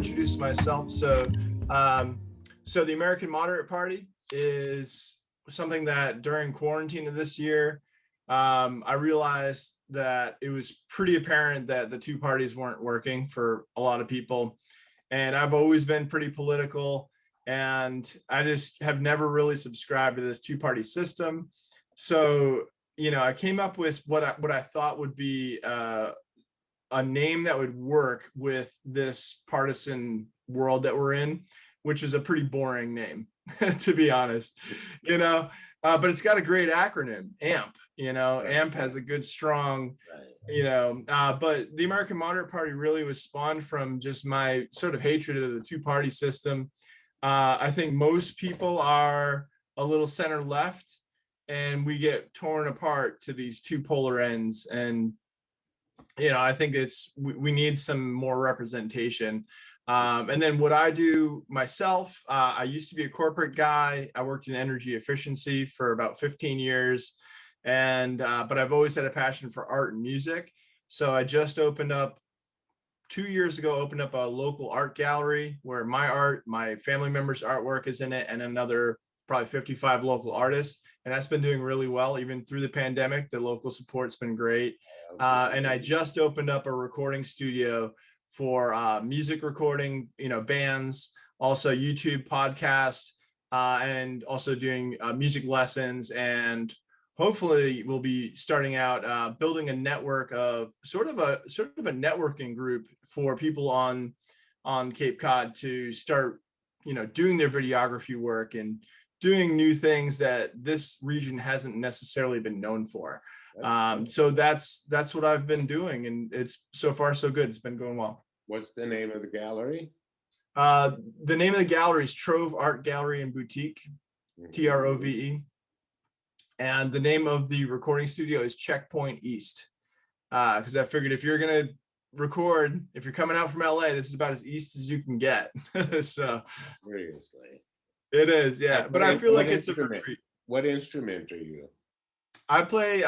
introduce myself. So the American Moderate Party is something that during quarantine of this year, I realized that it was pretty apparent that the two parties weren't working for a lot of people. And I've always been pretty political, and I just have never really subscribed to this two-party system. So, I came up with what I thought would be a name that would work with this partisan world that we're in, which is a pretty boring name, to be honest, but it's got a great acronym, AMP. AMP has a good, strong, but the American Moderate Party really was spawned from just my sort of hatred of the two-party system. I think most people are a little center left, and we get torn apart to these two polar ends. And, I think we need some more representation. And then what I do myself, I used to be a corporate guy. I worked in energy efficiency for about 15 years. But I've always had a passion for art and music. So I just opened up 2 years ago, a local art gallery where my family members' artwork is in it, and another probably 55 local artists. And that's been doing really well, even through the pandemic. The local support's been great. And I just opened up a recording studio for music recording, bands, also YouTube podcasts, and also doing music lessons. And hopefully we'll be starting out building a network of sort of a networking group for people on Cape Cod to start, doing their videography work and doing new things that this region hasn't necessarily been known for. So that's what I've been doing, and it's so far so good. It's been going well. What's the name of the gallery? The name of the gallery is Trove Art Gallery and Boutique, TROVE. And the name of the recording studio is Checkpoint East. Because I figured if you're going to record, if you're coming out from LA, this is about as east as you can get. So seriously. It is, yeah. But I feel like it's a retreat. What instrument are you? I play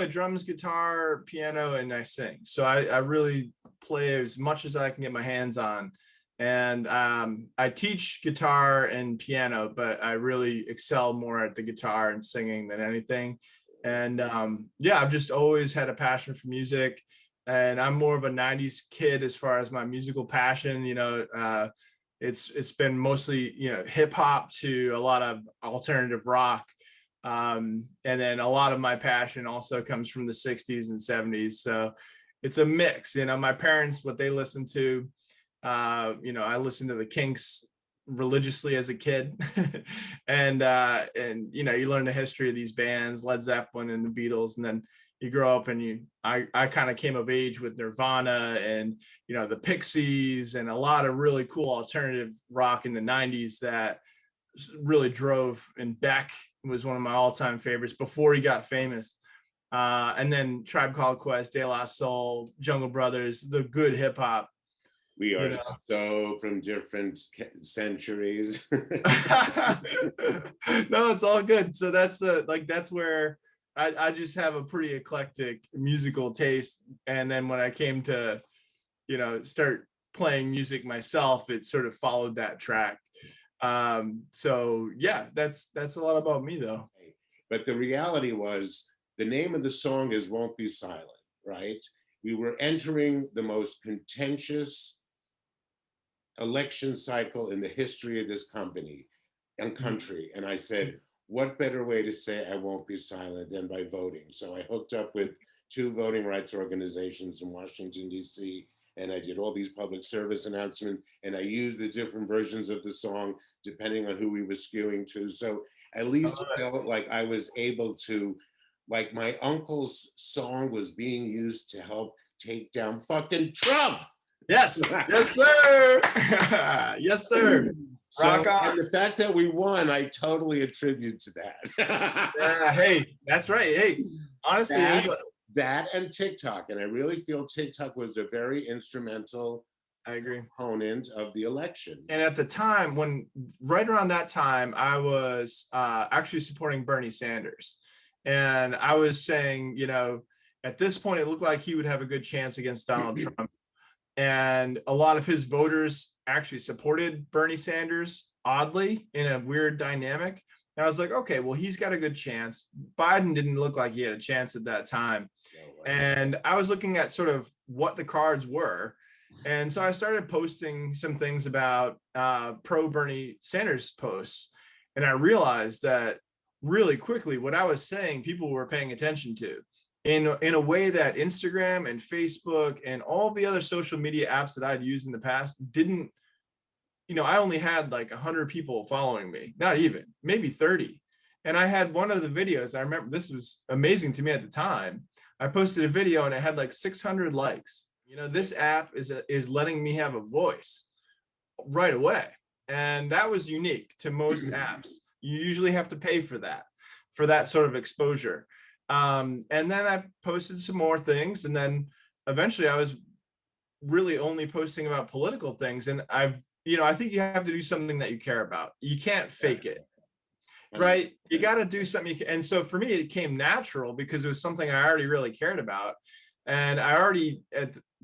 drums, guitar, piano, and I sing. So I really play as much as I can get my hands on. And I teach guitar and piano, but I really excel more at the guitar and singing than anything. And I've just always had a passion for music. And I'm more of a 90s kid as far as my musical passion. It's been mostly, hip hop to a lot of alternative rock. And then a lot of my passion also comes from the 60s and 70s. So it's a mix. My parents, what they listen to, I listened to the Kinks religiously as a kid. and you learn the history of these bands, Led Zeppelin and the Beatles, and then you grow up and I kind of came of age with Nirvana and, the Pixies and a lot of really cool alternative rock in the 90s that really drove, and Beck was one of my all-time favorites before he got famous. And then Tribe Called Quest, De La Soul, Jungle Brothers, the good hip hop. We are so from different centuries. No, it's all good. So that's where I just have a pretty eclectic musical taste. And then when I came to, start playing music myself, it sort of followed that track. So yeah, that's a lot about me though. But the reality was the name of the song is Won't Be Silent, right? We were entering the most contentious election cycle in the history of this company and country. And I said, what better way to say I won't be silent than by voting? So I hooked up with 2 voting rights organizations in Washington, D.C., and I did all these public service announcements, and I used the different versions of the song depending on who we were skewing to. So at least I felt like I was able to, like my uncle's song was being used to help take down fucking Trump. Yes, yes, sir. Yes, sir. Rock on. And the fact that we won, I totally attribute to that. Yeah, hey, that's right. Hey, honestly, that and TikTok, and I really feel TikTok was a very instrumental, component of the election. And at the time, right around that time, I was actually supporting Bernie Sanders, and I was saying, at this point, it looked like he would have a good chance against Donald Trump. and a lot of his voters actually supported Bernie Sanders, oddly, in a weird dynamic. And I was like, okay, well, he's got a good chance. Biden didn't look like he had a chance at that time. And I was looking at sort of what the cards were. And so I started posting some things about pro Bernie Sanders posts. And I realized that really quickly what I was saying, people were paying attention to in a way that Instagram and Facebook and all the other social media apps that I'd used in the past didn't. I only had like 100 people following me, not even, maybe 30. And I had one of the videos, I remember this was amazing to me at the time. I posted a video and it had like 600 likes. This app is letting me have a voice right away. And that was unique to most apps. You usually have to pay for that sort of exposure. And then I posted some more things. And then eventually I was really only posting about political things. And I think you have to do something that you care about. You can't fake it, right? You got to do something. And so for me, it came natural because it was something I already really cared about. And I already,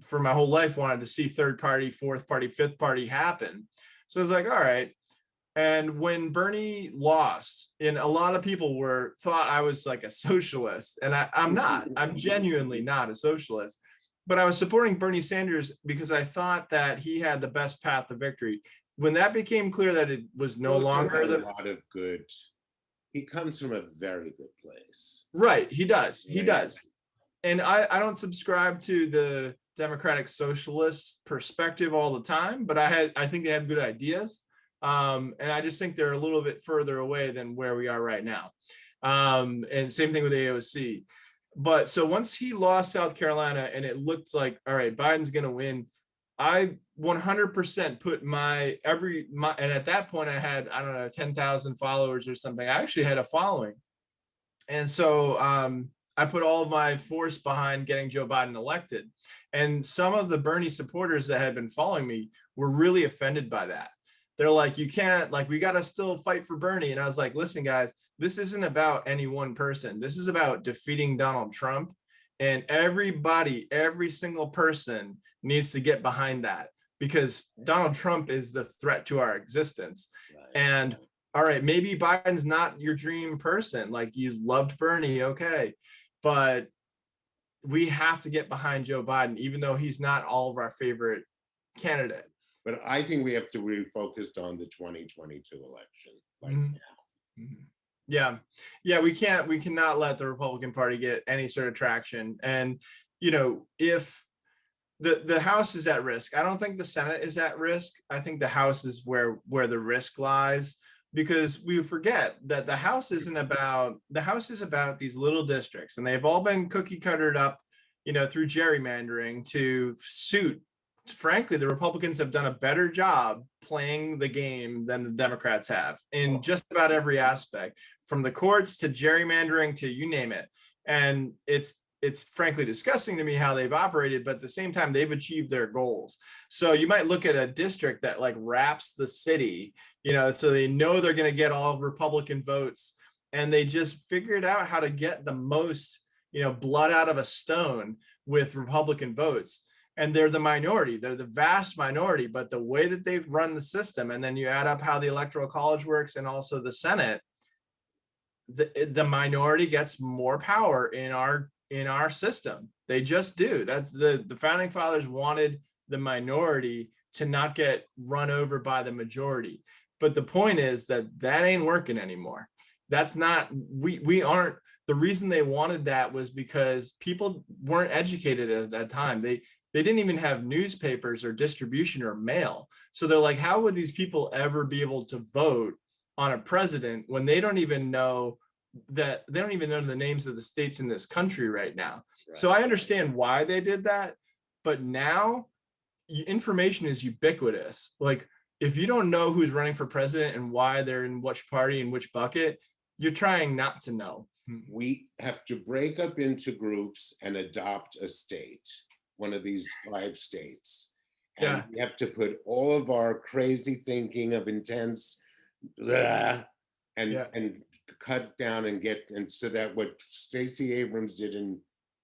for my whole life, wanted to see third party, fourth party, fifth party happen. So I was like, all right. And when Bernie lost, and a lot of people thought I was like a socialist, and I'm not. I'm genuinely not a socialist. But I was supporting Bernie Sanders because I thought that he had the best path to victory. When that became clear that it was no longer a lot of good. He comes from a very good place. Right, he does. He does. And I don't subscribe to the democratic socialist perspective all the time, but I think they have good ideas. And I just think they're a little bit further away than where we are right now. And same thing with AOC. But so once he lost South Carolina and it looked like, all right, Biden's going to win, I 100% put and at that point I had, I don't know, 10,000 followers or something. I actually had a following. And so I put all of my force behind getting Joe Biden elected. And some of the Bernie supporters that had been following me were really offended by that. They're like, you can't, like, we got to still fight for Bernie. And I was like, listen, guys, this isn't about any one person. This is about defeating Donald Trump. And every single person needs to get behind that because Donald Trump is the threat to our existence. Right. And all right, maybe Biden's not your dream person. Like, you loved Bernie, okay. But we have to get behind Joe Biden, even though he's not all of our favorite candidate. But I think we have to be focused on the 2022 election right now. Yeah, we cannot let the Republican Party get any sort of traction. And, if the House is at risk, I don't think the Senate is at risk. I think the House is where the risk lies, because we forget that the House is about these little districts, and they've all been cookie cuttered up, through gerrymandering to suit. Frankly, the Republicans have done a better job playing the game than the Democrats have in just about every aspect, from the courts to gerrymandering to you name it. And it's frankly disgusting to me how they've operated, but at the same time, they've achieved their goals. So you might look at a district that like wraps the city, so they know they're going to get all Republican votes, and they just figured out how to get the most, blood out of a stone with Republican votes. And they're the minority, they're the vast minority, but the way that they've run the system, and then you add up how the Electoral College works and also the Senate, the minority gets more power in our system. They just do. That's the founding fathers wanted the minority to not get run over by the majority. But the point is that ain't working anymore. That's not, we aren't, the reason they wanted that was because people weren't educated at that time. They didn't even have newspapers or distribution or mail. So they're like, how would these people ever be able to vote on a president when they don't even know the names of the states in this country right now? Right. So I understand why they did that, but now information is ubiquitous. Like, if you don't know who's running for president and why they're in which party and which bucket, you're trying not to know. We have to break up into groups and adopt a state, one of these 5 states. And we have to put all of our crazy thinking of intense and cut down and so that what Stacey Abrams did in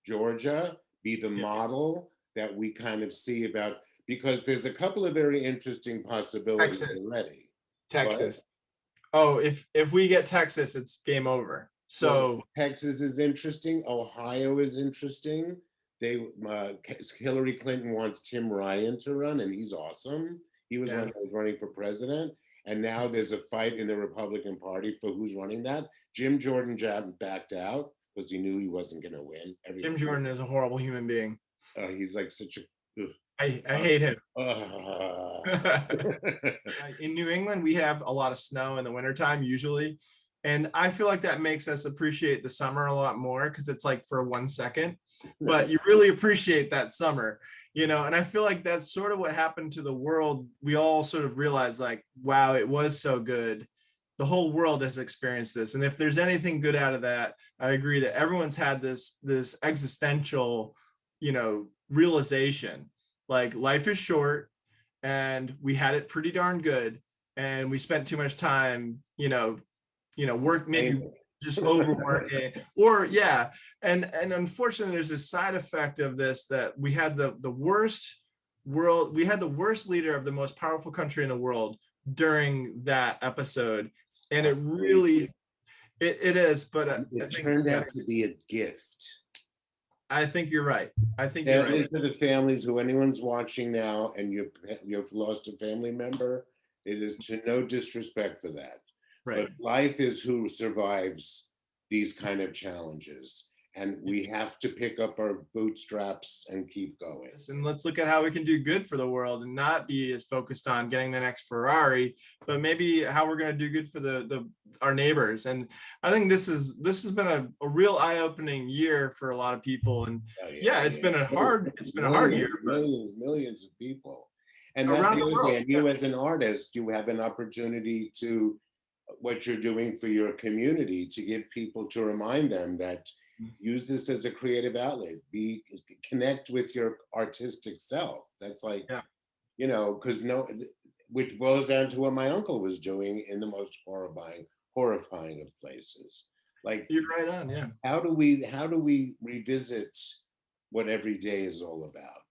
Georgia be the model that we kind of see about, because there's a couple of very interesting possibilities Texas. already. Texas. Oh, if we get Texas, it's game over. So well, Texas is interesting. Ohio is interesting. Hillary Clinton wants Tim Ryan to run, and he's awesome. He was when he was running for president, and now there's a fight in the Republican Party for who's running that. Jim Jordan backed out because he knew he wasn't going to win. Jim Jordan is a horrible human being. He's like such a. I hate him. Uh, In New England, we have a lot of snow in the wintertime usually. And I feel like that makes us appreciate the summer a lot more because it's like for 1 second, but you really appreciate that summer, you know, and I feel like that's sort of what happened to the world. We all sort of realized like, wow, it was so good. The whole world has experienced this. And if there's anything good out of that, I agree that everyone's had this existential, you know, realization, like life is short and we had it pretty darn good. And we spent too much time, you know, work, maybe just overworking or and unfortunately there's a side effect of this, that we had the worst leader of the most powerful country in the world during that episode, and it really it is, but it turned out to be a gift. I think you're right. I think you're right. To the families who anyone's watching now and you've lost a family member, it is to no disrespect for that. Right. But life is who survives these kind of challenges. And we have to pick up our bootstraps and keep going. And let's look at how we can do good for the world and not be as focused on getting the next Ferrari, but maybe how we're going to do good for our neighbors. And I think this has been a real eye-opening year for a lot of people. And it's been a hard year. Millions of people. And around the world. And you as an artist, you have an opportunity to what you're doing for your community, to give people, to remind them that use this as a creative outlet, connect with your artistic self. That's like, you know, because which boils down to what my uncle was doing in the most horrifying of places. Like, you're right on. Yeah. How do we revisit what every day is all about?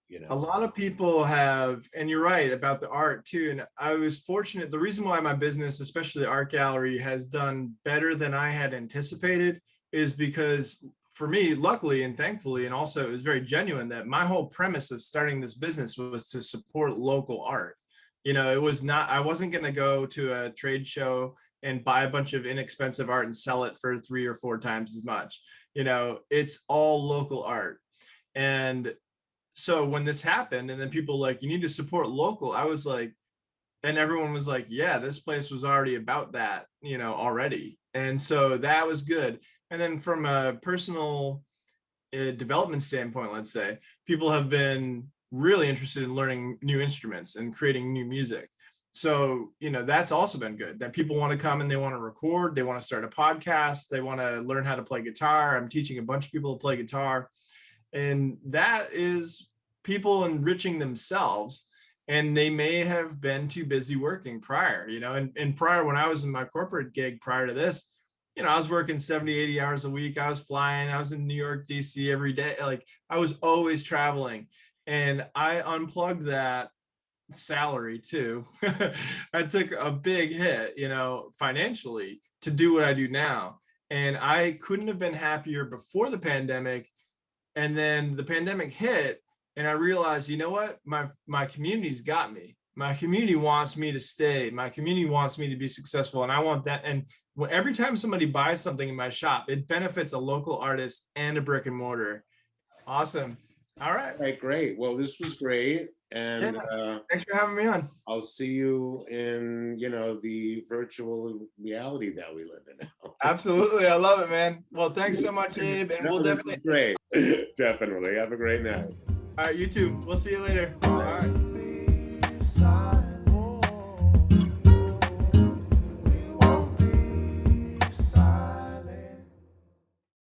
You know, a lot of people have, and you're right about the art too. And I was fortunate. The reason why my business, especially the art gallery, has done better than I had anticipated is because for me, luckily and thankfully, and also it was very genuine, that my whole premise of starting this business was to support local art. You know, I wasn't going to go to a trade show and buy a bunch of inexpensive art and sell it for 3 or 4 times as much. You know, it's all local art. And so when this happened and then people like, you need to support local, I was like, and everyone was like, yeah, this place was already about that, you know, already. And so that was good. And then from a personal development standpoint, let's say, people have been really interested in learning new instruments and creating new music. So, you know, that's also been good, that people want to come and they want to record, they want to start a podcast, they want to learn how to play guitar. I'm teaching a bunch of people to play guitar. And that is people enriching themselves. And they may have been too busy working prior, you know, and prior, when I was in my corporate gig prior to this, you know, I was working 70, 80 hours a week. I was flying. I was in New York, DC every day. Like, I was always traveling, and I unplugged that salary too. I took a big hit, you know, financially to do what I do now. And I couldn't have been happier before the pandemic. And then the pandemic hit, and I realized, you know what, my community's got me. My community wants me to stay. My community wants me to be successful. And I want that. And every time somebody buys something in my shop, it benefits a local artist and a brick and mortar. Awesome. All right. All right, great. Well, this was great. And thanks for having me on. I'll see you in, you know, the virtual reality that we live in now. Absolutely. I love it, man. Well, thanks so much, Abe. And we'll definitely. Great. Definitely. Have a great night. All right, you too. We'll see you later. All right.